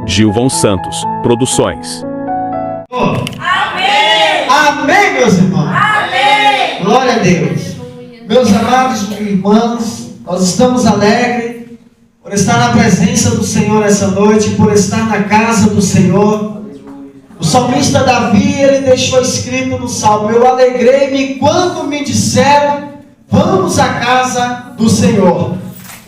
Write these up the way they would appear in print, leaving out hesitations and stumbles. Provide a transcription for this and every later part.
Gilvão Santos Produções. Amém! Amém, meus irmãos! Amém! Glória a Deus! Meus amados irmãos, nós estamos alegres por estar na presença do Senhor essa noite, por estar na casa do Senhor. O salmista Davi, ele deixou escrito no Salmo: eu alegrei-me quando me disseram, vamos à casa do Senhor.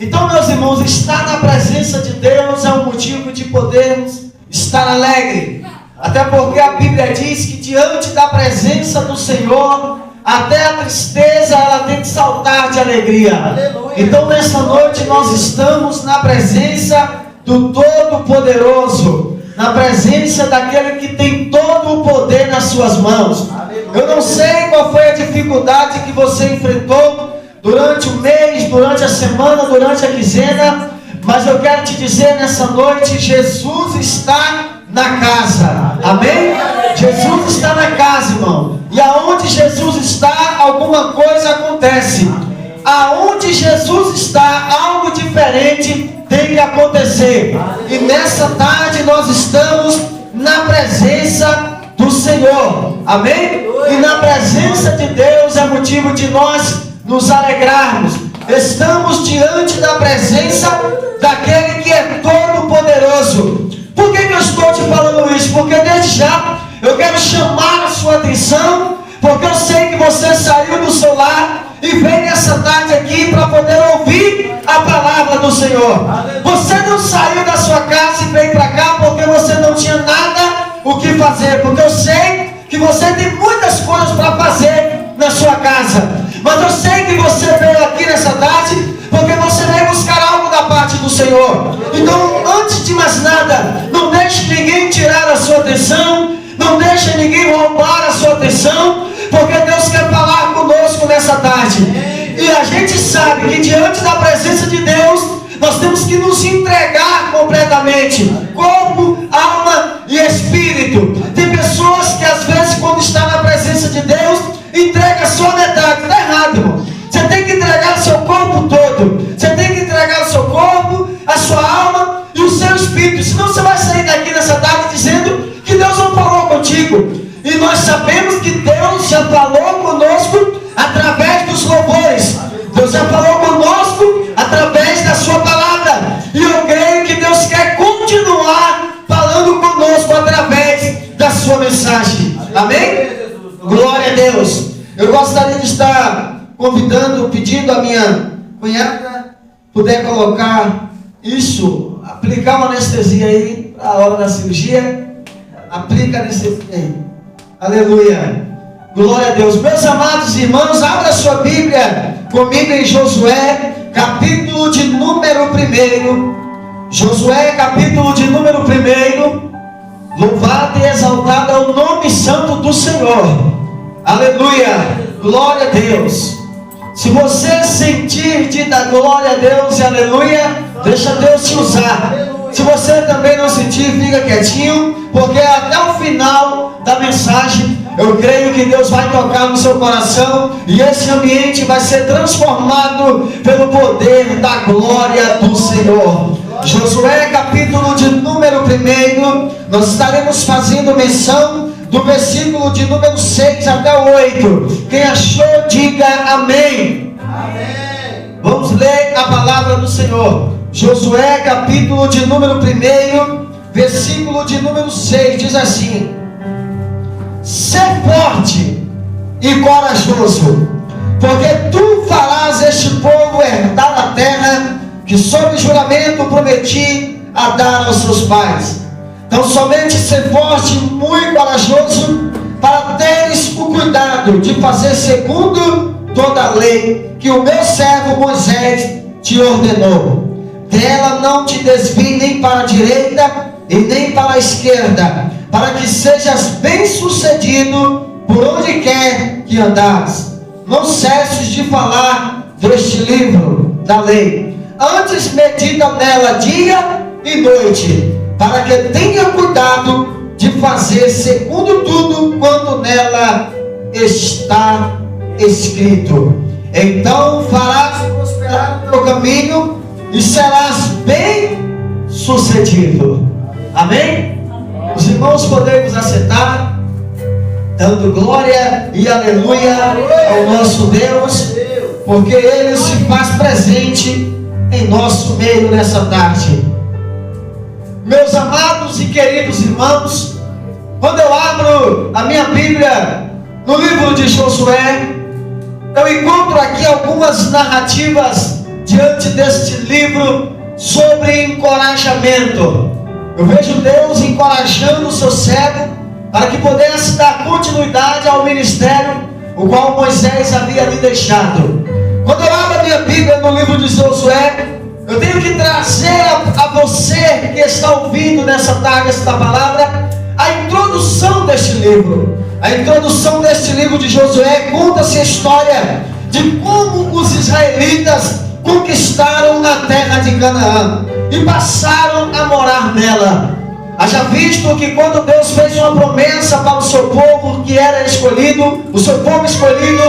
Então, meus irmãos, estar na presença de Deus é um motivo de podermos estar alegre. Até porque a Bíblia diz que diante da presença do Senhor, até a tristeza ela tem que saltar de alegria. Aleluia. Então, nessa noite nós estamos na presença do Todo-Poderoso, na presença daquele que tem todo o poder nas suas mãos. Aleluia. Eu não sei qual foi a dificuldade que você enfrentou durante o mês, durante a semana, durante a quinzena, mas eu quero te dizer nessa noite: Jesus está na casa. Amém? Jesus está na casa, irmão. E aonde Jesus está, alguma coisa acontece. Aonde Jesus está, algo diferente tem que acontecer. E nessa tarde nós estamos na presença do Senhor. Amém? E na presença de Deus é motivo de nós nos alegrarmos. Estamos diante da presença daquele que é todo poderoso. Por que eu estou te falando isso? Porque desde já eu quero chamar a sua atenção, porque eu sei que você saiu do seu lar e veio nessa tarde aqui para poder ouvir a palavra do Senhor. Você não saiu da sua casa e veio para cá porque você não tinha nada o que fazer, porque eu sei que você tem muitas coisas para fazer na sua casa. Mas eu sei que você veio aqui nessa tarde porque você veio buscar algo da parte do Senhor. Então, antes de mais nada, não deixe ninguém tirar a sua atenção, não deixe ninguém roubar a sua atenção, porque Deus quer falar conosco nessa tarde. E a gente sabe que diante da presença de Deus, nós temos que nos entregar completamente, corpo, alma e espírito. Tem pessoas que às vezes, quando está na presença de Deus, entrega só metade. Está errado, irmão. Você tem que entregar o seu corpo todo. Você tem que entregar o seu corpo, a sua alma e o seu espírito. Senão você vai sair daqui nessa tarde dizendo que Deus não falou contigo. E nós sabemos que Deus já falou conosco através dos louvores. Deus já falou conosco através da sua palavra. E eu creio que Deus quer continuar falando conosco através da sua mensagem. Amém? Glória a Deus. Eu gostaria de estar convidando, pedindo a minha cunhada puder colocar isso, aplicar uma anestesia aí para a hora da cirurgia. Aplica a anestesia aí. Aleluia. Glória a Deus. Meus amados irmãos, abra sua Bíblia comigo em Josué, capítulo de número 1. Josué, capítulo de número 1. Louvado e exaltado é o nome santo do Senhor. Aleluia. Glória a Deus. Se você sentir de dar glória a Deus e aleluia, deixa Deus te usar. Se você também não sentir, fica quietinho, porque até o final da mensagem eu creio que Deus vai tocar no seu coração e esse ambiente vai ser transformado pelo poder da glória do Senhor. Josué, capítulo de número 1, nós estaremos fazendo menção do versículo de número 6 até o 8. Quem achou, diga amém. Amém. Vamos ler a palavra do Senhor. Josué, capítulo de número 1, versículo de número 6, diz assim: ser forte e corajoso, porque tu farás este povo herdar a terra que sob juramento prometi a dar aos seus pais. Então somente ser forte e muito corajoso, para teres o cuidado de fazer segundo toda a lei que o meu servo Moisés te ordenou. Dela não te desvie nem para a direita e nem para a esquerda, para que sejas bem sucedido por onde quer que andares. Não cesses de falar deste livro da lei, antes medita nela dia e noite, para que tenha cuidado de fazer segundo tudo quanto nela está escrito. Então farás prosperar o teu caminho e serás bem sucedido. Amém? Os irmãos podemos assentar, dando glória e aleluia ao nosso Deus, porque Ele se faz presente em nosso meio nessa tarde. Meus amados e queridos irmãos, quando eu abro a minha Bíblia no livro de Josué, eu encontro aqui algumas narrativas diante deste livro sobre encorajamento. Eu vejo Deus encorajando o seu servo para que pudesse dar continuidade ao ministério o qual Moisés havia lhe deixado. Quando eu abro a minha Bíblia no livro de Josué, eu tenho que trazer a você que está ouvindo nessa tarde esta palavra, a introdução deste livro. A introdução deste livro de Josué conta-se a história de como os israelitas conquistaram a terra de Canaã e passaram a morar nela. Haja visto que quando Deus fez uma promessa para o seu povo que era escolhido, o seu povo escolhido,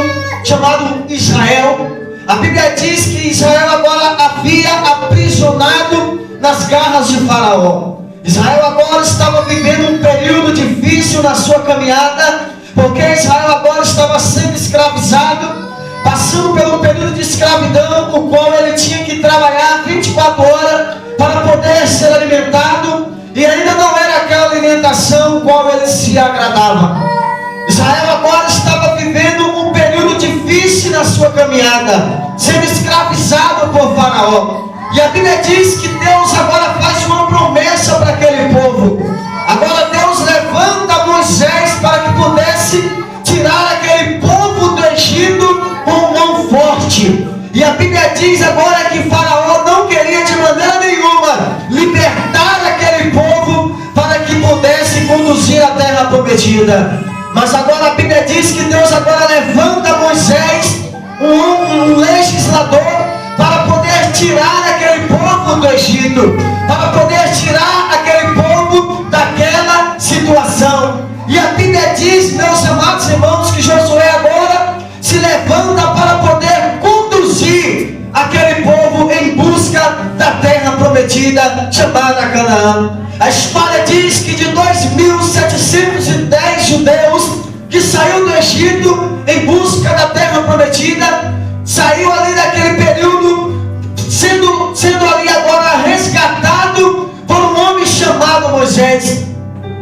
chamado Israel, a Bíblia diz que Israel agora havia aprisionado nas garras de Faraó. Israel agora estava vivendo um período difícil na sua caminhada, porque Israel agora estava sendo escravizado, passando pelo período de escravidão, o qual ele tinha que trabalhar 24 horas para poder ser alimentado, e ainda não era aquela alimentação qual ele se agradava. Israel agora estava vivendo um período difícil na sua caminhada, sendo escravizado por Faraó. E a Bíblia diz que Deus agora faz uma promessa para aquele povo. Agora Deus levanta Moisés para que pudesse tirar aquele povo do Egito com mão forte. E a Bíblia diz agora que Faraó não queria de maneira nenhuma libertar aquele povo para que pudesse conduzir a terra prometida. Mas agora a Bíblia diz que Deus agora levanta Moisés, um legislador, para poder tirar aquele povo do Egito, para poder tirar aquele povo daquela situação. E a Bíblia diz, meus amados irmãos, que Josué agora se levanta para poder conduzir aquele povo em busca da terra prometida, chamada Canaã. A história diz que de 2.710 judeus que saiu do Egito em busca da terra prometida, saiu ali naquele período, sendo ali agora resgatado por um homem chamado Moisés.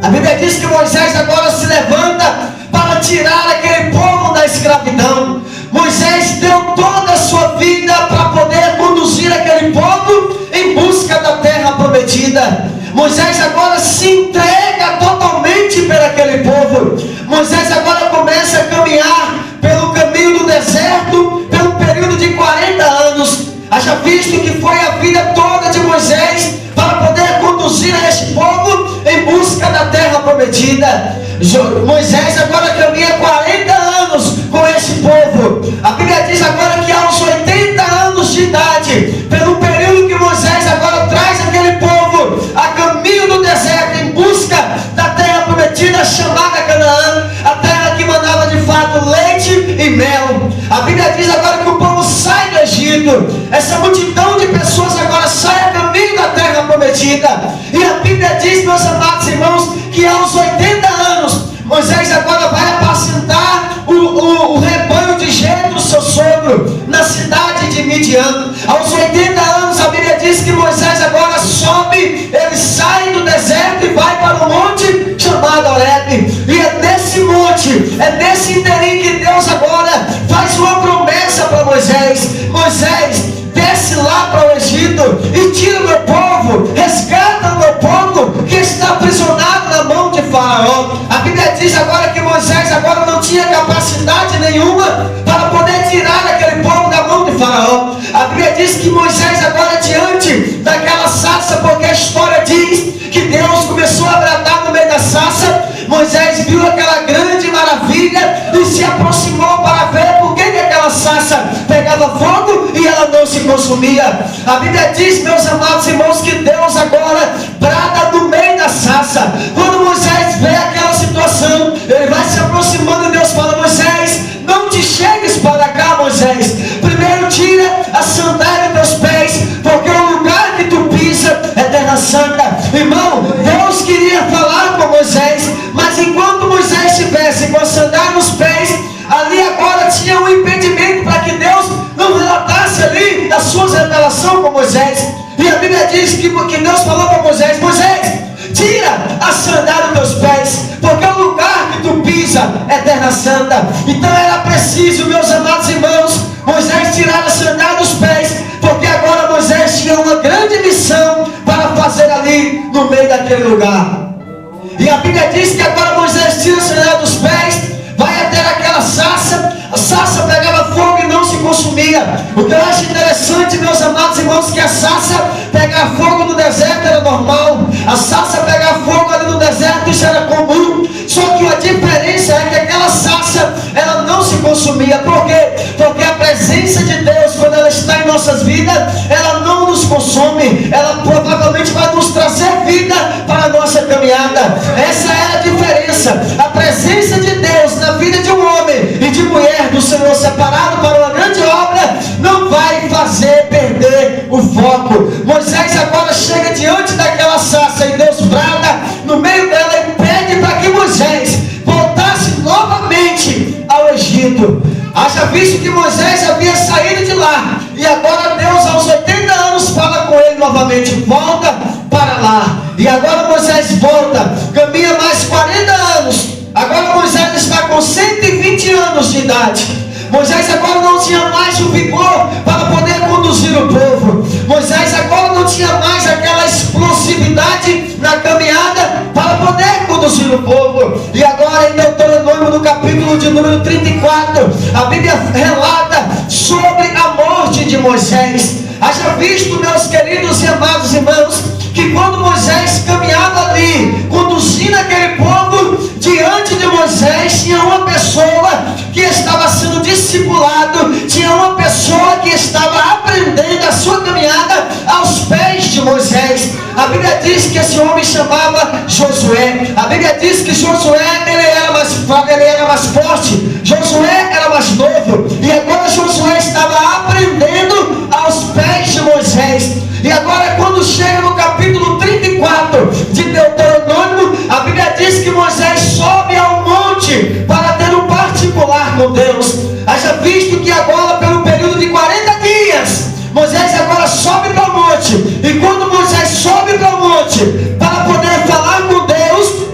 A Bíblia diz que Moisés agora se levanta para tirar aquele povo da escravidão. Moisés deu toda a sua vida para poder conduzir aquele povo em busca da terra prometida. Moisés agora se entrega totalmente por aquele povo. Moisés agora começa a caminhar pelo caminho do deserto, pelo período de 40 anos. Haja visto que foi a vida toda de Moisés para poder conduzir a este povo em busca da terra prometida. Moisés agora caminha 40 anos com esse povo. A Bíblia diz agora que aos 80 anos de idade, pelo período que Moisés agora traz aquele povo a caminho do deserto em busca da terra prometida chamada Canaã, a terra que mandava de fato leite e mel. A Bíblia diz agora que o povo sai do Egito. Essa multidão de pessoas agora sai a caminho da terra prometida. E a Bíblia diz, meus amados irmãos, que aos 80 anos Moisés agora vai apacentar o rebanho de Jetro, seu sogro, na cidade de Midian. Aos 80 anos a Bíblia diz que Moisés agora sobe, ele sai do deserto e vai para um monte chamado Horebe. E é nesse monte, é nesse interim que Deus agora faz uma promessa para Moisés. Moisés, desce lá para o Egito e tira o meu povo, resgata o meu povo que está aprisionado na mão de Faraó. A Bíblia diz agora que Moisés agora não tinha capacidade nenhuma para poder tirar aquele povo da mão de Faraó. A Bíblia diz que Moisés agora diante daquela sarça, porque a história diz que Deus começou a bradar no meio da sarça. Moisés viu aquela grande maravilha e se aproximou para ver por que aquela sarça pegava fogo e ela não se consumia. A Bíblia diz, meus amados irmãos, que Deus agora brada no meio da sarça. Quando Moisés vê aquela situação, ele vai se aproximando e Deus fala: Moisés, não te chegues para cá, Moisés. Primeiro tira a sandália dos teus pés, porque o lugar que tu pisa é terra santa. Irmão, Deus queria falar com Moisés, mas enquanto Moisés estivesse com a sandália nos pés, ali agora tinha um impedimento para que Deus não relatasse ali a sua revelação com Moisés. E a Bíblia diz que Deus falou para Moisés: Moisés, tira a sandália dos teus pés, porque o lugar que tu pisa é terra santa. Então era preciso, meus amados irmãos, Moisés tirar a sandália dos pés, porque agora Moisés tinha uma grande missão para fazer ali no meio daquele lugar. E a Bíblia diz que agora Moisés tira a sandália dos pés, vai até aquela sarça. A sarça pegava fogo e não se consumia. O que eu acho interessante, meus amados irmãos, que a sarça pegar fogo no deserto era normal. A sarça pegar fogo ali no deserto, isso era comum. Só que a diferença é que aquela sarça, ela não se consumia. Por quê? Porque a presença de Deus, quando ela está em nossas vidas, ela não nos consome. Ela provavelmente vai nos trazer vida para a nossa caminhada. Essa é a diferença. A presença de Deus na vida de um homem e de mulher do Senhor separado para uma grande obra não vai fazer perder o foco. Moisés agora chega diante daquela sarça e Deus brada no meio dela e pede para que Moisés voltasse novamente ao Egito. Haja visto que Moisés havia saído de lá e agora Deus aos 80 anos fala com ele novamente: volta para lá. E agora Moisés volta, caminha mais 40 anos. Agora Moisés está com 120 anos de idade. Moisés agora não tinha mais o vigor para poder conduzir o povo. Moisés agora não tinha mais aquela explosividade na caminhada para poder conduzir o povo. E agora em Deuteronômio, no capítulo de número 34, a Bíblia relata sobre a morte de Moisés. Haja visto, meus queridos e amados irmãos, que quando Moisés caminhava ali, conduzindo aquele povo, diante de Moisés tinha uma pessoa que estava sendo discipulado, tinha uma pessoa que estava aprendendo a sua caminhada aos pés de Moisés. A Bíblia diz que esse homem chamava Josué. A Bíblia diz que Josué ele era mais forte, Josué era mais novo, e agora Josué estava aprendendo aos pés de Moisés. E agora quando chega no capítulo 34 de Deuteronômio, a Bíblia diz que Moisés sobe ao monte para ter um particular com Deus. Haja visto que agora pelo período de 40 dias, Moisés agora sobe para o monte. E quando Moisés sobe para o monte para poder falar com Deus,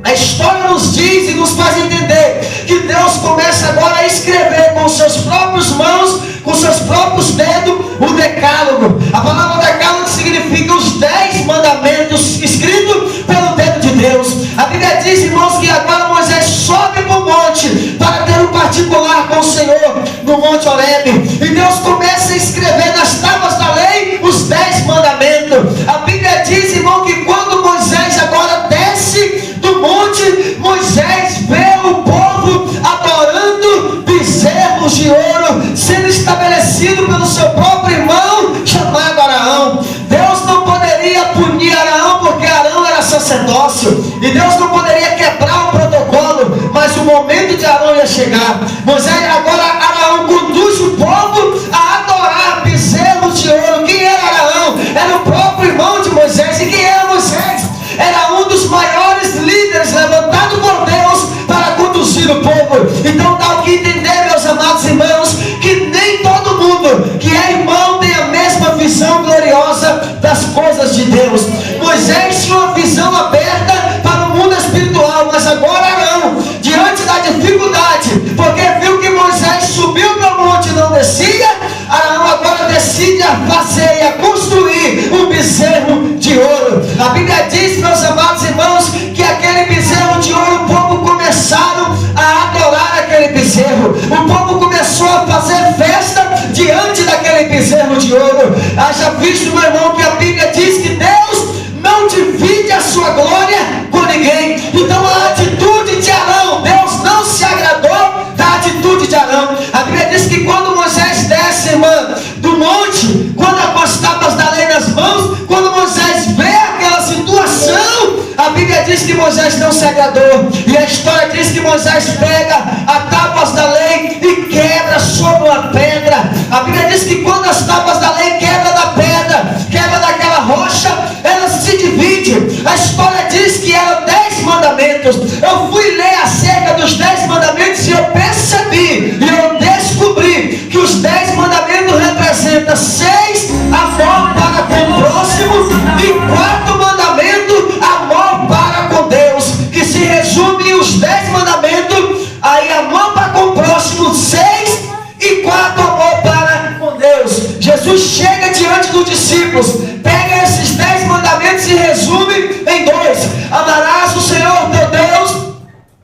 a história nos diz e nos faz entender que Deus começa agora a escrever com seus próprios mãos, com seus próprios dedos, o decálogo. A palavra decálogo significa os 10 mandamentos escritos pelo dedo de Deus. A Bíblia diz, irmãos, que agora Moisés sobe para o monte para ter um particular com o Senhor no Monte Horebe. E Deus começa a escrever nas tábuas da lei os 10 mandamentos. A Bíblia diz, irmão, que quando Moisés agora desce do monte, Moisés vê o povo adorando bezerros de ouro, sendo estabelecido pelo seu próprio irmão chamado Araão. Deus não poderia punir Araão porque Araão era sacerdócio, e Deus não poderia quebrar o protocolo, mas o momento de Araão ia chegar. Moisés agora, Araão conduz o povo a adorar bezerros de ouro. Quem era Araão? Era o próprio irmão de Moisés. E quem era Moisés? Era um dos maiores líderes levantado por Deus para conduzir o povo. Então dá o que entender, meus amados irmãos, que nem todo mundo que é irmão tem a mesma visão gloriosa das coisas de Deus. Moisés tinha uma visão aberta para o mundo espiritual, mas agora Arão, diante da dificuldade, porque viu que Moisés subiu para o monte e não descia, Arão agora decide a fazer e a construir um bezerro de ouro. A Bíblia diz, meus amados irmãos, que aquele bezerro de ouro, o povo começaram a adorar aquele bezerro. O povo começou a fazer festa diante daquele bezerro de ouro. Haja visto, meu irmão, que a Bíblia diz que Deus não divide a sua glória com ninguém. Então a atitude de Arão, Deus não se agradou da atitude de Arão. A Bíblia diz que quando Moisés desce, irmã, do monte, quando com as tábuas da lei nas mãos, quando Moisés vê aquela situação, a Bíblia diz que Moisés não se agradou. E a história diz que Moisés pega as tábuas da lei e quebra sobre uma pedra. A Bíblia diz que quando as tábuas da lei quebra da pedra, quebra daquela rocha, ela se divide. A história diz que eram 10 mandamentos. Eu fui ler acerca dos 10 mandamentos e eu percebi, e eu descobri que os 10 mandamentos representam 6 amor para com o próximo e 4 mandamentos amor para com Deus, que se resume em os 10 mandamentos, aí amor para com o próximo 6 e 4 amor para com Deus. Jesus chega diante dos discípulos, pega esses 10 mandamentos e resume em 2: amarás o Senhor teu Deus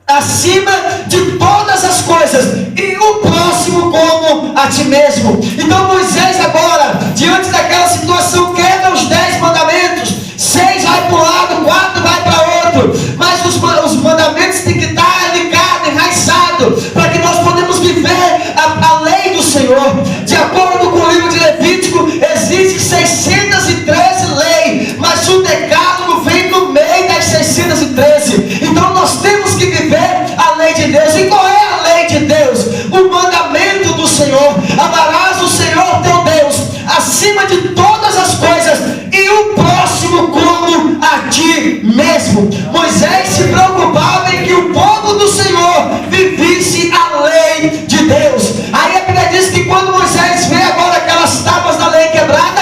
acima de todas as coisas e o próximo como a ti mesmo. Então Moisés agora, diante daquela situação, quebra os 10 mandamentos. 6 vai para um lado, 4 vai para outro, mas os mandamentos têm que estar ligados, enraizados, para que nós podemos viver a lei do Senhor. De acordo com o livro de Levítico, existem 613 leis, mas o decálogo vem no meio das 613. Então nós temos que viver a lei de Deus. E qual é a lei de Deus? O mandamento do Senhor: amarás o Senhor teu Deus acima de todas as coisas e o próximo como a ti mesmo. Moisés se preocupava em que o povo do Senhor vivesse a lei de Deus. Aí a Bíblia diz que quando Moisés vê agora aquelas tábuas da lei quebrada,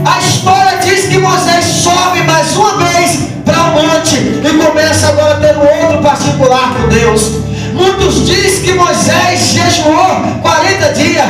a história diz que Moisés sobe mais uma vez para o monte e começa agora a ter um outro particular com Deus. Muitos dizem que Moisés jejuou 40 dias.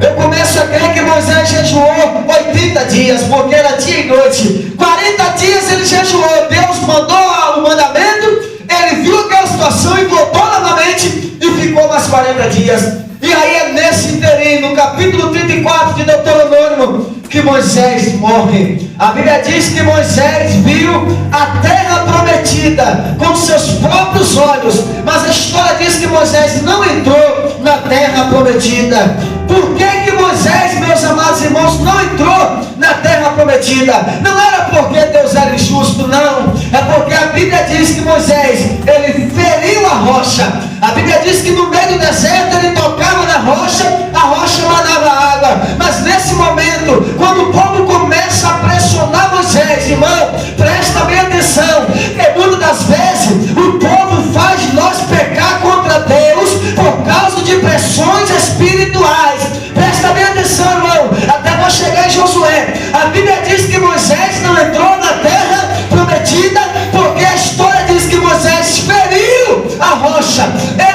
Eu começo a crer que Moisés jejuou 80 dias, porque era dia e noite. 40 dias ele jejuou. Deus mandou o mandamento, ele viu aquela situação e voltou novamente e ficou mais 40 dias. E aí é nesse interim, no capítulo 34 de Deuteronômio, que Moisés morre. A Bíblia diz que Moisés viu a terra prometida com seus próprios olhos, mas a história diz que Moisés não entrou na terra prometida. Por que Moisés, meus amados irmãos, não entrou na terra prometida? Não era porque Deus era injusto, não. É porque a Bíblia diz que Moisés, ele feriu a rocha. A Bíblia diz que no meio do deserto ele tocava na rocha, a rocha mandava água. Mas nesse momento, quando o povo começa a pressionar Moisés, irmão, presta bem atenção, que muitas das vezes o povo faz nós pecar contra Deus por causa de pressões espirituais. Presta bem atenção, irmão, até nós chegar em Josué. A Bíblia diz que Moisés não entrou na terra prometida porque a história diz que Moisés feriu a rocha,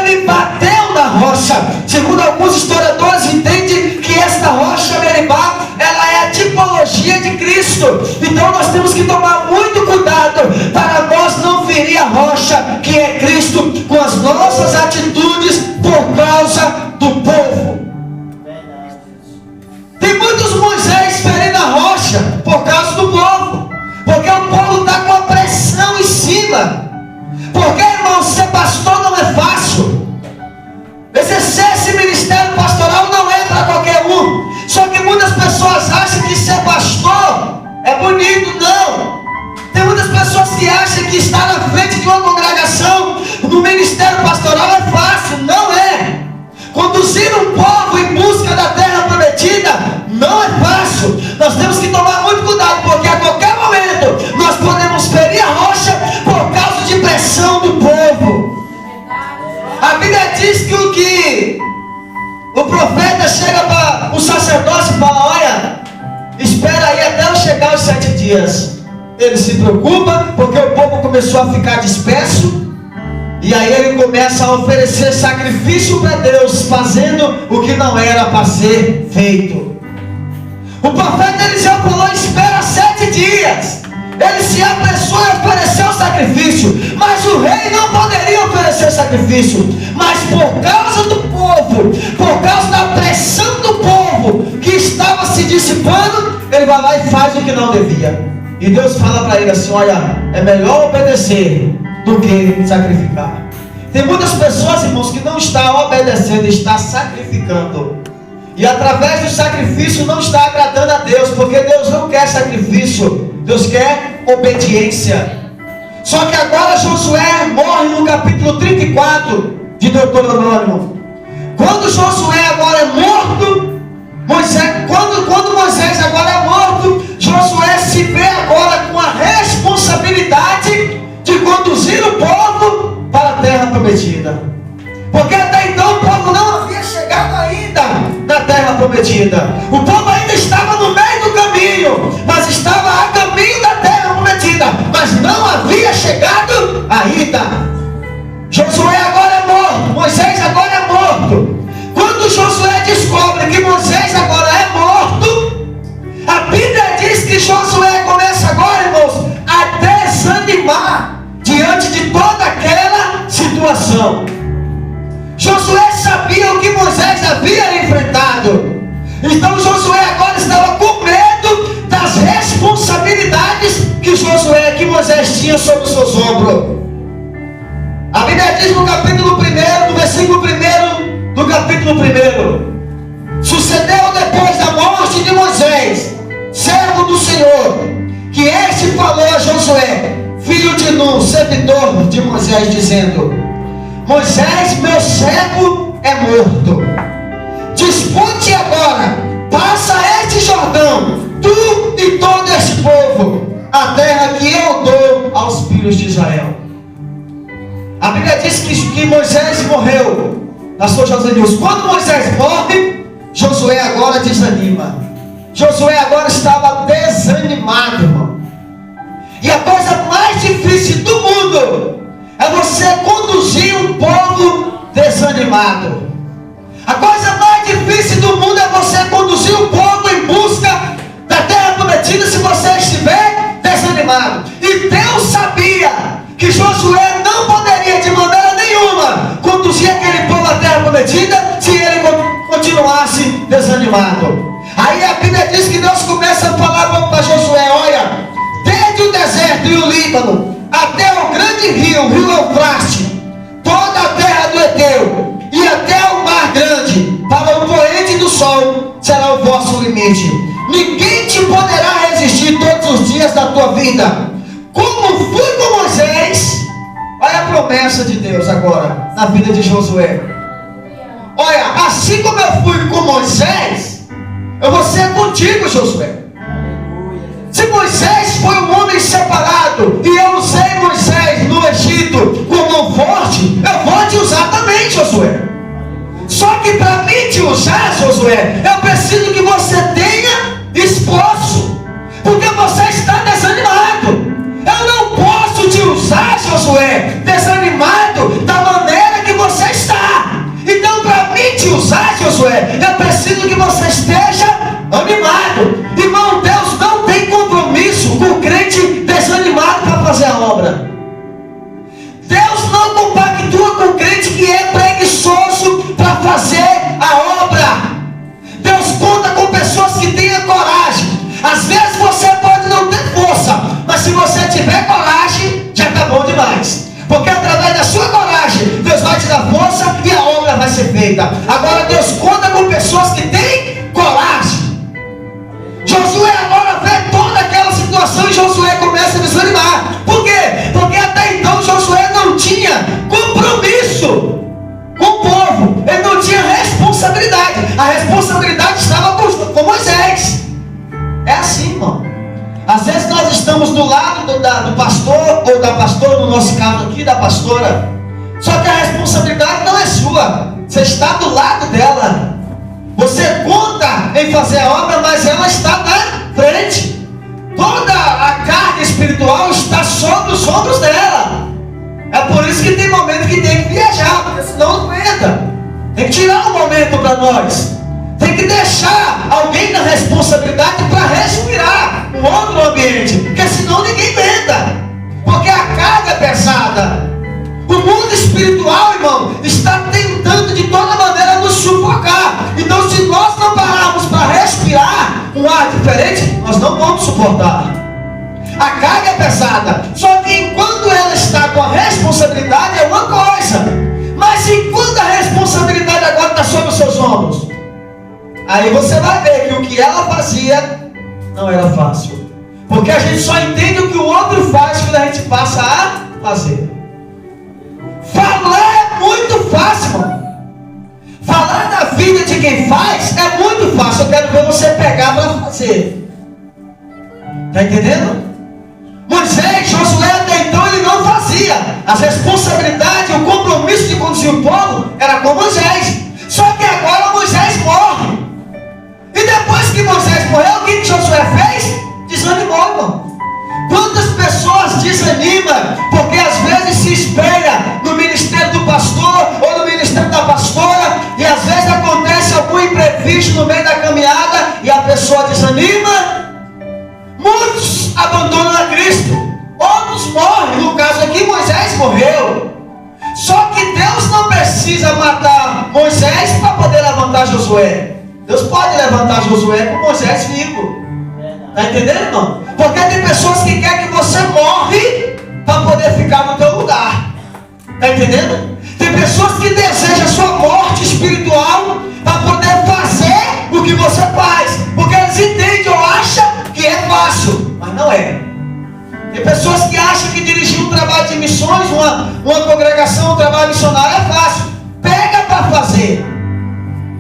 ele bateu na rocha. Segundo alguns historiadores, entendem que esta rocha Meribá, ela é a tipologia de Cristo. Então nós temos que tomar muito cuidado para nós não ferir a rocha que é Cristo com as nossas atitudes por causa do povo. Tem muitos Moisés ferindo a rocha por causa do povo, porque o povo está com a pressão em cima. Porque, irmão, ser pastor não é fácil. Exercer esse ministério pastoral não é para qualquer um. Só que muitas pessoas acham que ser pastor é bonito. Não. Tem muitas pessoas que acham que estar na frente de uma congregação no ministério pastoral é fácil. Não é. Conduzir um povo em busca da terra prometida não é fácil. Nós temos que tomar muito cuidado, porque a qualquer momento nós podemos ferir a rocha por causa de pressão do povo. A Bíblia diz que o profeta chega para o sacerdote e fala: olha, espera aí até eu chegar aos 7 dias. Ele se preocupa porque o povo começou a ficar disperso. E aí ele começa a oferecer sacrifício para Deus, fazendo o que não era para ser feito. O profeta Eliseu falou: espera 7 dias. Ele se apressou a oferecer o sacrifício, mas o rei não poderia oferecer sacrifício. Mas por causa do povo, por causa da pressão do povo que estava se dissipando, ele vai lá e faz o que não devia. E Deus fala para ele assim: olha, é melhor obedecer do que sacrificar. Tem muitas pessoas, irmãos, que não estão obedecendo, estão sacrificando. E através do sacrifício não está agradando a Deus, porque Deus não quer sacrifício, Deus quer obediência. Só que agora Josué morre no capítulo 34 de Deuteronômio. Quando Josué agora é morto, quando Moisés agora é morto, Josué se vê agora com a responsabilidade prometida. Porque até então o povo não havia chegado ainda na terra prometida. O povo ainda estava no meio do caminho, mas estava a caminho da terra prometida, mas não havia chegado ainda. Josué agora é morto, Moisés agora é morto. Quando Josué descobre que Moisés agora é morto, a Bíblia diz que Josué começa agora, irmãos, a desanimar diante de toda aquela situação. Josué sabia o que Moisés havia enfrentado. Então Josué agora estava com medo das responsabilidades que Moisés tinha sobre os seus ombros. A Bíblia diz no capítulo 1, no versículo 1 do capítulo 1: sucedeu depois da morte de Moisés, servo do Senhor, que este falou a Josué, filho de Nun, servidor de Moisés, dizendo: Moisés, meu servo, é morto. Dispõe-te agora, passa este Jordão, tu e todo este povo, a terra que eu dou aos filhos de Israel. A Bíblia diz que Moisés morreu. Pastor José Nilson, quando Moisés morre, Josué agora desanima. Josué agora estava desanimado, irmão. E a coisa mais difícil do mundo é você conduzir um povo desanimado. A coisa mais difícil do mundo é você conduzir um povo em busca da terra prometida se você estiver desanimado. E Deus sabia que Josué não poderia de maneira nenhuma conduzir aquele povo à terra prometida se ele continuasse desanimado. Aí a Bíblia diz que Deus começa a falar para Josué: olha, desde o deserto e o Líbano até o grande rio, o rio Eufrates, toda a terra do Eteu e até o mar grande, para o poente do sol, será o vosso limite. Ninguém te poderá resistir todos os dias da tua vida. Como fui com Moisés, olha a promessa de Deus agora na vida de Josué. Olha, assim como eu fui com Moisés, eu vou ser contigo, Josué. Se Moisés foi um homem separado e eu usei Moisés no Egito com mão forte, eu vou te usar também, Josué. Só que para mim te usar, Josué, eu preciso que você tenha esforço, porque você está desanimado. Eu não posso te usar, Josué, desanimado da maneira que você está. Então, para mim te usar, Josué, eu preciso que você esteja animado. Irmão, Deus não tem compromisso com o crente desanimado para fazer a obra. Deus não compactua com o crente que é preguiçoso para fazer a obra. Deus conta com pessoas que tenham coragem. Às vezes você pode não ter força, mas se você tiver coragem, já está bom demais. Porque através da sua coragem, Deus vai te dar força e a obra vai ser feita. Agora Deus conta com pessoas que têm coragem. Josué agora vê toda aquela situação e Josué começa a desanimar. Por quê? Porque até então Josué não tinha compromisso com o povo. Ele não tinha responsabilidade. A responsabilidade estava com Moisés. É assim, irmão. Às vezes nós estamos do lado do pastor ou da pastora, no nosso caso aqui, da pastora. Só que a responsabilidade não é sua. Você está do lado dela. Você conta em fazer a obra, mas ela está na frente. Toda a carga espiritual está sobre os ombros dela. É por isso que tem momento que tem que viajar, porque senão não aguenta. Tem que tirar um momento para nós. Tem que deixar alguém na responsabilidade para respirar um outro ambiente, porque senão ninguém aguenta. Porque a carga é pesada. O mundo espiritual, irmão, está tentando de toda maneira nos sufocar. Então, se nós não pararmos para respirar um ar diferente, nós não vamos suportar. A carga é pesada. Só que enquanto ela está com a responsabilidade é uma coisa, mas enquanto a responsabilidade agora está sobre os seus ombros, aí você vai ver que o que ela fazia não era fácil. Porque a gente só entende o que o outro faz quando a gente passa a fazer. Falar é muito fácil, irmão. Falar da vida de quem faz é muito fácil. Eu quero ver você pegar para fazer. Está entendendo? Moisés, Josué até então ele não fazia. As responsabilidades, o compromisso desanima, porque às vezes se espelha no ministério do pastor ou no ministério da pastora, e às vezes acontece algum imprevisto no meio da caminhada e a pessoa desanima. Muitos abandonam a Cristo, outros morrem. No caso aqui, Moisés morreu. Só que Deus não precisa matar Moisés para poder levantar Josué. Deus pode levantar Josué com Moisés vivo. Está entendendo, irmão? Porque tem pessoas que querem que você morre para poder ficar no teu lugar. Está entendendo? Tem pessoas que desejam a sua morte espiritual para poder fazer o que você faz. Porque eles entendem ou acham que é fácil, mas não é. Tem pessoas que acham que dirigir um trabalho de missões, uma congregação, um trabalho missionário é fácil. Pega para fazer.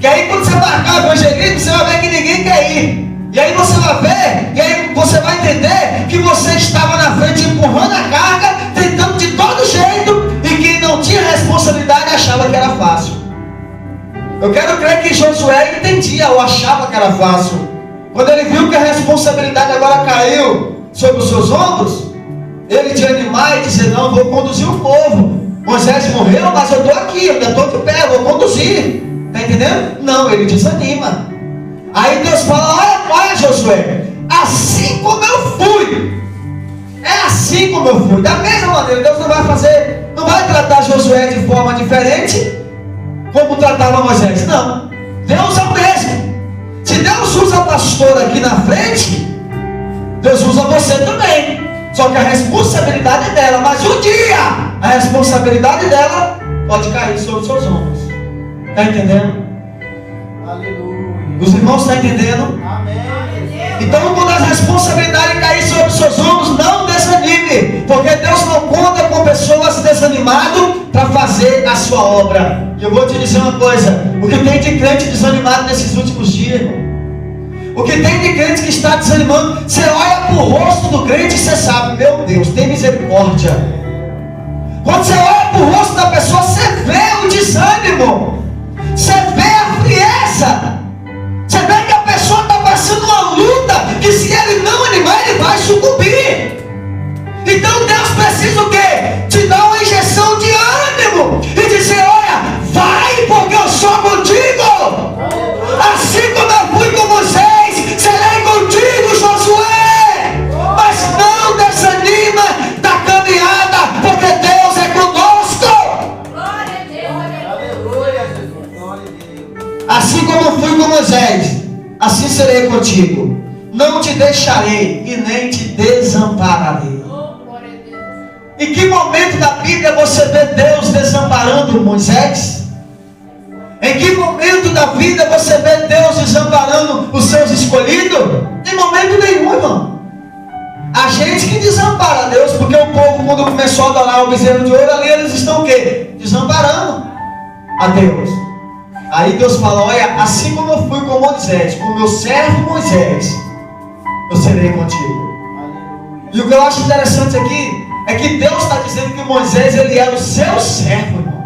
Que aí quando você marcar o evangelismo, você vai ver que ninguém quer ir. E aí você vai ver, e aí você vai entender que você estava na frente empurrando a carga, tentando de todo jeito, e quem não tinha responsabilidade achava que era fácil. Eu quero crer que Josué entendia ou achava que era fácil. Quando ele viu que a responsabilidade agora caiu sobre os seus ombros, ele de animar e dizer: não, vou conduzir o povo. Moisés morreu, mas eu estou aqui, eu ainda estou de pé, vou conduzir. Está entendendo? Não, ele desanima. Aí Deus fala: olha Josué, assim como eu fui, é assim como eu fui. Da mesma maneira, Deus não vai fazer, não vai tratar Josué de forma diferente como tratava Moisés. Não, Deus é o mesmo. Se Deus usa a pastora aqui na frente, Deus usa você também. Só que a responsabilidade é dela. Mas um dia a responsabilidade dela pode cair sobre os seus ombros. Está entendendo? Aleluia. Os irmãos estão entendendo? Amém. Então, quando as responsabilidades caírem sobre os seus ombros, não desanime. Porque Deus não conta com pessoas desanimadas para fazer a sua obra. E eu vou te dizer uma coisa: o que tem de crente desanimado nesses últimos dias, irmão? O que tem de crente que está desanimando? Você olha para o rosto do crente e você sabe: meu Deus, tem misericórdia. Quando você olha para o rosto da pessoa, você vê o desânimo, você vê a frieza, você vê que a pessoa está passando uma luta que, se ele não animar, ele vai sucumbir. Então Deus precisa o quê? Te dar uma injeção de ânimo e dizer: olha, vai, porque eu sou contigo. Assim como eu fui com Moisés, serei contigo, Josué. Mas não desanima da caminhada, porque Deus é conosco. Glória a Deus. Aleluia, Jesus. Glória a Deus. Assim como eu fui com Moisés, assim serei contigo. Não te deixarei e nem te desampararei. Em que momento da Bíblia você vê Deus desamparando Moisés? Em que momento da vida você vê Deus desamparando os seus escolhidos? Em momento nenhum, irmão. A gente que desampara Deus, porque o povo, quando começou a adorar o bezerro de ouro, ali eles estão o quê? Desamparando a Deus. Aí Deus fala: olha, assim como eu fui com Moisés, com meu servo Moisés, eu serei contigo. Aleluia. E o que eu acho interessante aqui é que Deus está dizendo que Moisés, ele era o seu servo, irmão.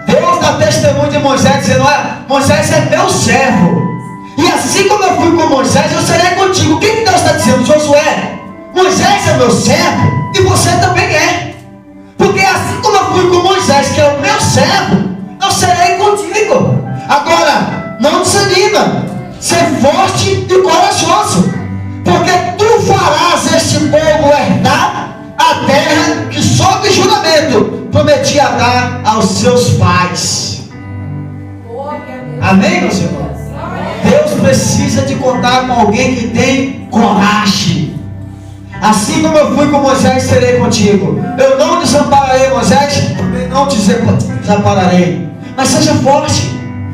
Deus dá testemunho de Moisés, dizendo: olha, Moisés é meu servo, e assim como eu fui com Moisés, eu serei contigo. O que Deus está dizendo? Josué, Moisés é meu servo, e você também é. Porque assim como eu fui com Moisés, que é o meu servo, eu serei contigo. Agora, não desanima, ser forte e corajoso, porque tu farás este povo herdar a terra que, sob juramento, prometia dar aos seus pais. Amém, meus irmãos? Deus precisa de contar com alguém que tem coragem. Assim como eu fui com Moisés, serei contigo. Eu não desampararei Moisés, também não te desampararei. Mas seja forte,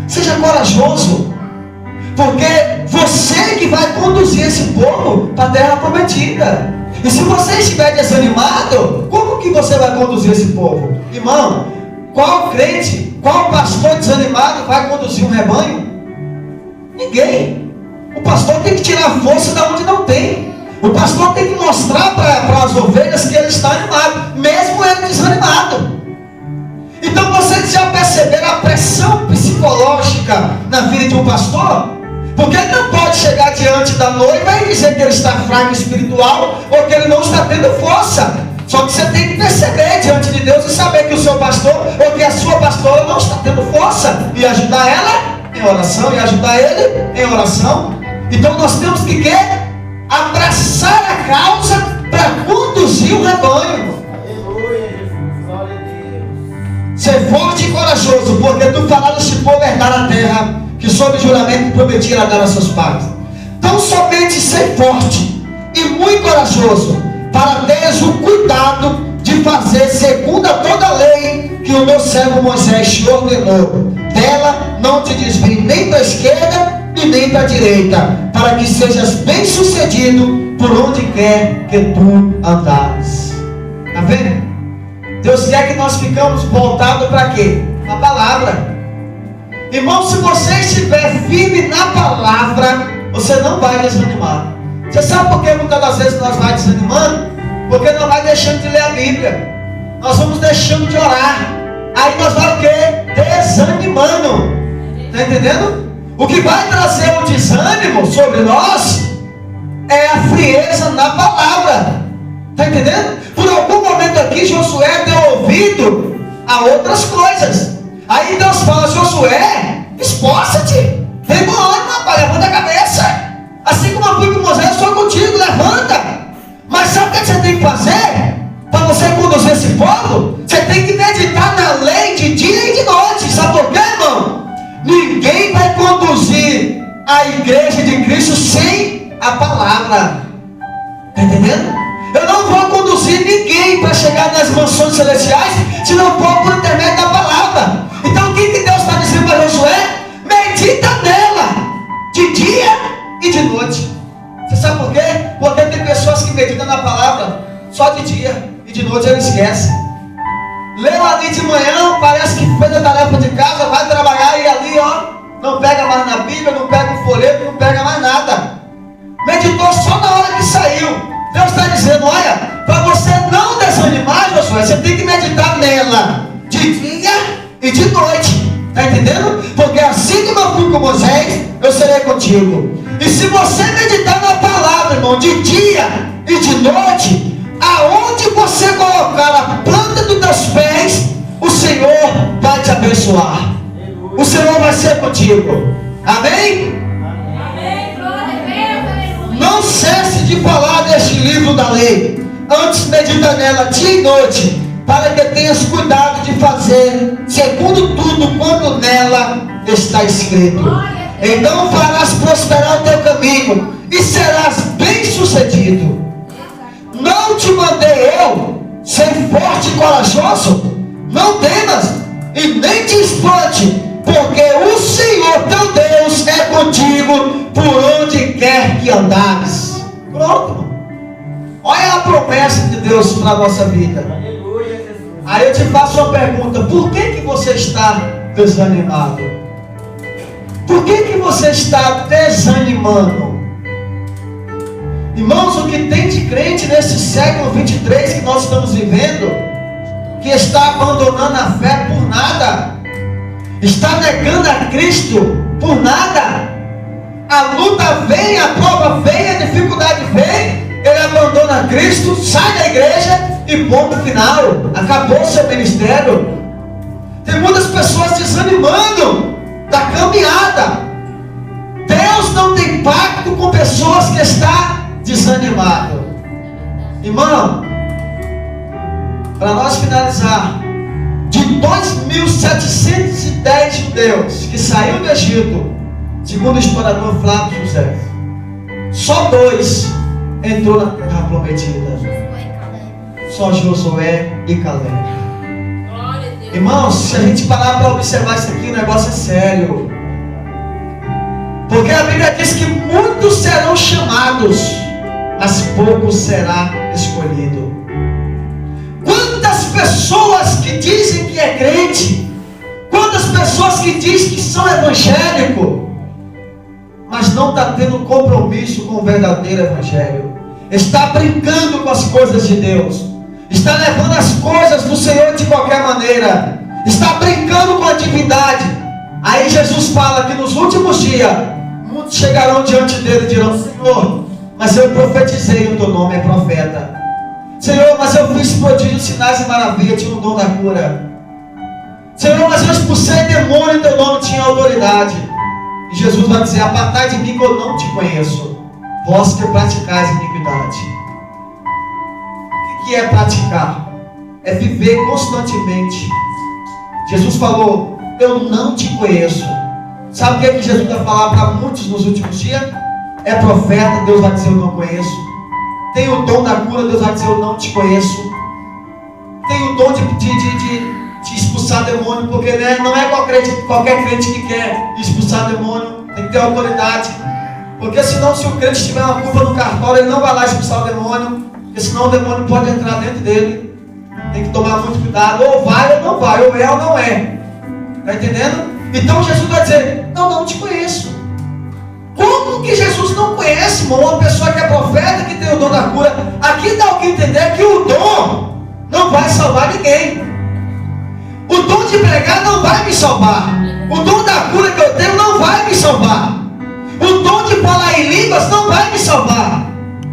seja corajoso, porque você que vai conduzir esse povo para a terra prometida. E se você estiver desanimado, como que você vai conduzir esse povo? Irmão, qual crente, qual pastor desanimado vai conduzir um rebanho? Ninguém. O pastor tem que tirar força de onde não tem. O pastor tem que mostrar para as ovelhas que ele está animado, mesmo ele desanimado. Então vocês já perceberam a pressão psicológica na vida de um pastor? Porque ele não pode chegar diante da noiva e dizer que ele está fraco espiritual ou que ele não está tendo força. Só Só que você tem que perceber diante de Deus e saber que o seu pastor ou que a sua pastora não está tendo força, e ajudar ela em oração, e ajudar ele em oração. Então nós temos que abraçar a causa para conduzir o rebanho. Aleluia, Jesus. Glória a Deus. Ser forte e corajoso, porque tu falaste por herdar a terra que sob juramento prometia dar a seus pais. Então somente ser forte e muito corajoso, para teres o cuidado de fazer segundo a toda a lei que o meu servo Moisés te ordenou. Dela não te desvie nem para a esquerda e nem para a direita, para que sejas bem sucedido por onde quer que tu andares. Está vendo? Deus quer que nós ficamos voltados para quê? Na palavra. Irmão, se você estiver firme na palavra, você não vai desanimar. Você sabe por que muitas das vezes nós vai desanimando? Porque nós vai deixando de ler a Bíblia, nós vamos deixando de orar, aí nós vamos o quê? Desanimando. Está entendendo? O que vai trazer o desânimo sobre nós é a frieza na palavra. Está entendendo? Por algum momento aqui Josué deu ouvido a outras coisas. Aí Deus fala: Josué, esforça-te, tem bom ânimo, rapaz, levanta a cabeça. Assim como eu fui com Moisés, eu sou contigo, levanta. Mas sabe o que você tem que fazer para você conduzir esse povo? Você tem que meditar na lei de dia e de noite. Sabe por quê, irmão? Ninguém vai conduzir a igreja de Cristo sem a palavra. Está entendendo? Eu não vou conduzir ninguém para chegar nas mansões celestiais se não for por intermédio da palavra. Então o que Deus está dizendo para Josué? Medita nela de dia e de noite. Você sabe por quê? Porque tem pessoas que meditam na palavra só de dia e de noite ele esquece. Leu ali de manhã, parece que fez a tarefa de casa, vai trabalhar e ali não pega mais na Bíblia, não pega o folheto, não pega mais nada. Meditou só na hora que saiu. Deus está dizendo: olha, para você não desanimar, Josué, você tem que meditar nela de dia e de noite. Está entendendo? Porque assim como eu fui com Moisés, eu serei contigo. E se você meditar na palavra, irmão, de dia e de noite, aonde você colocar a planta dos teus pés, o Senhor vai te abençoar. O Senhor vai ser contigo. Amém? Amém. Glória a Deus. Não cesse de falar deste livro da lei. Antes medita nela dia e noite, para que tenhas cuidado de fazer segundo tudo quanto nela está escrito. Então farás prosperar o teu caminho e serás bem sucedido. Não te mandei eu ser forte e corajoso? Não temas e nem te espante, porque o Senhor teu Deus é contigo por onde quer que andares. Pronto. Olha a promessa de Deus para a nossa vida. Aleluia, Jesus. Aí eu te faço uma pergunta: por que você está desanimado? Por que você está desanimando? Irmãos, o que tem de crente nesse século 23 que nós estamos vivendo, que está abandonando a fé por nada, está negando a Cristo por nada. A luta vem, a prova vem, a dificuldade vem, ele abandona a Cristo, sai da igreja e ponto final, acabou seu ministério. Tem muitas pessoas desanimando da caminhada. Deus não tem pacto com pessoas que estão desanimadas. Irmão, para nós finalizar, de 2.710 judeus que saíram do Egito, segundo o historiador Flávio José, só 2 entrou na terra prometida. Só Josué e Caleb. Irmãos, se a gente parar para observar isso aqui, o negócio é sério. Porque a Bíblia diz que muitos serão chamados, mas poucos será escolhido. Quantas pessoas que dizem que é crente, quantas pessoas que dizem que são evangélicos, mas não está tendo compromisso com o verdadeiro evangelho, está brincando com as coisas de Deus, está levando as coisas do Senhor de qualquer maneira, está brincando com a divindade. Aí Jesus fala que nos últimos dias muitos chegarão diante dele e dirão: Senhor, mas eu profetizei, o teu nome é profeta. Senhor, mas eu fiz prodígios, sinais e maravilhas, tinha o dom da cura. Senhor, mas eu expulsei demônio, em teu nome tinha autoridade. E Jesus vai dizer: apartai de mim que eu não te conheço, vós que praticais iniquidade. O que é praticar? É viver constantemente. Jesus falou: eu não te conheço. Sabe o que Jesus vai falar para muitos nos últimos dias? É profeta, Deus vai dizer: eu não conheço. Tem o dom da cura, Deus vai dizer: eu não te conheço. Tem o dom de expulsar demônio, porque não é qualquer crente que quer expulsar demônio, tem que ter autoridade. Porque senão, se o crente tiver uma culpa no cartório, ele não vai lá expulsar o demônio, porque senão o demônio pode entrar dentro dele. Tem que tomar muito cuidado, ou vai ou não vai, ou é ou não é. Está entendendo? Então Jesus vai dizer: eu não te conheço. Como que Jesus não conhece, irmão, uma pessoa que é profeta, que tem o dom da cura? Aqui dá o que entender que o dom não vai salvar ninguém. O dom de pregar não vai me salvar. O dom da cura que eu tenho não vai me salvar. O dom de falar em línguas não vai me salvar.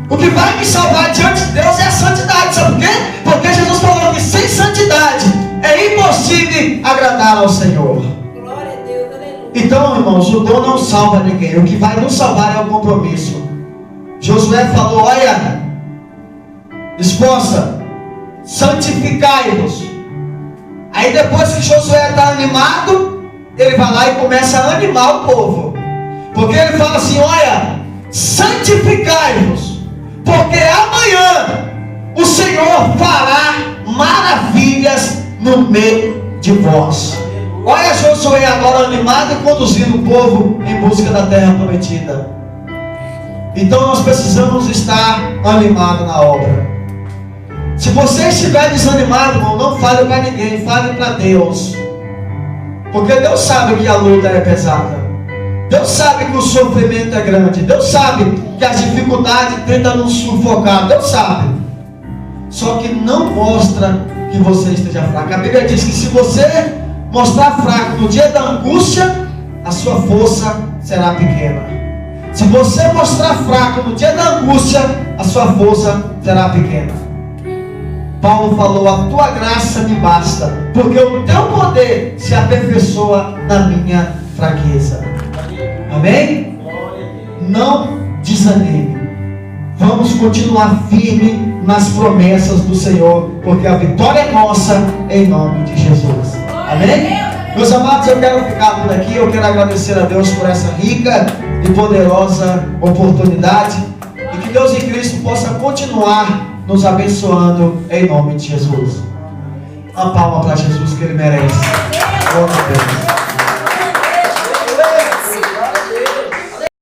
O que vai me salvar diante de Deus é a santidade. Sabe por quê? Porque Jesus falou que sem santidade é impossível agradar ao Senhor. Glória a Deus, aleluia. Então, irmãos, o dom não salva ninguém. O que vai nos salvar é o compromisso. Josué falou: olha, esposa, santificai-vos. Aí depois que Josué está animado, ele vai lá e começa a animar o povo. Porque ele fala assim: olha, santificai-vos, porque amanhã o Senhor fará maravilhas no meio de vós. Olha Josué agora animado e conduzindo o povo em busca da terra prometida. Então nós precisamos estar animados na obra. Se você estiver desanimado, irmão, não fale para ninguém, fale para Deus. Porque Deus sabe que a luta é pesada. Deus sabe que o sofrimento é grande. Deus sabe que as dificuldades tentam nos sufocar. Deus sabe. Só que não mostra que você esteja fraco. A Bíblia diz que se você mostrar fraco no dia da angústia, a sua força será pequena. Se você mostrar fraco no dia da angústia, a sua força será pequena. Paulo falou: a tua graça me basta, porque o teu poder se aperfeiçoa na minha fraqueza. Amém? Não desanime. Vamos continuar firme nas promessas do Senhor, porque a vitória é nossa, em nome de Jesus. Amém? Meus amados, eu quero ficar por aqui. Eu quero agradecer a Deus por essa rica e poderosa oportunidade, e que Deus em Cristo possa continuar nos abençoando em nome de Jesus. Uma palma para Jesus, que Ele merece. Glória a Deus.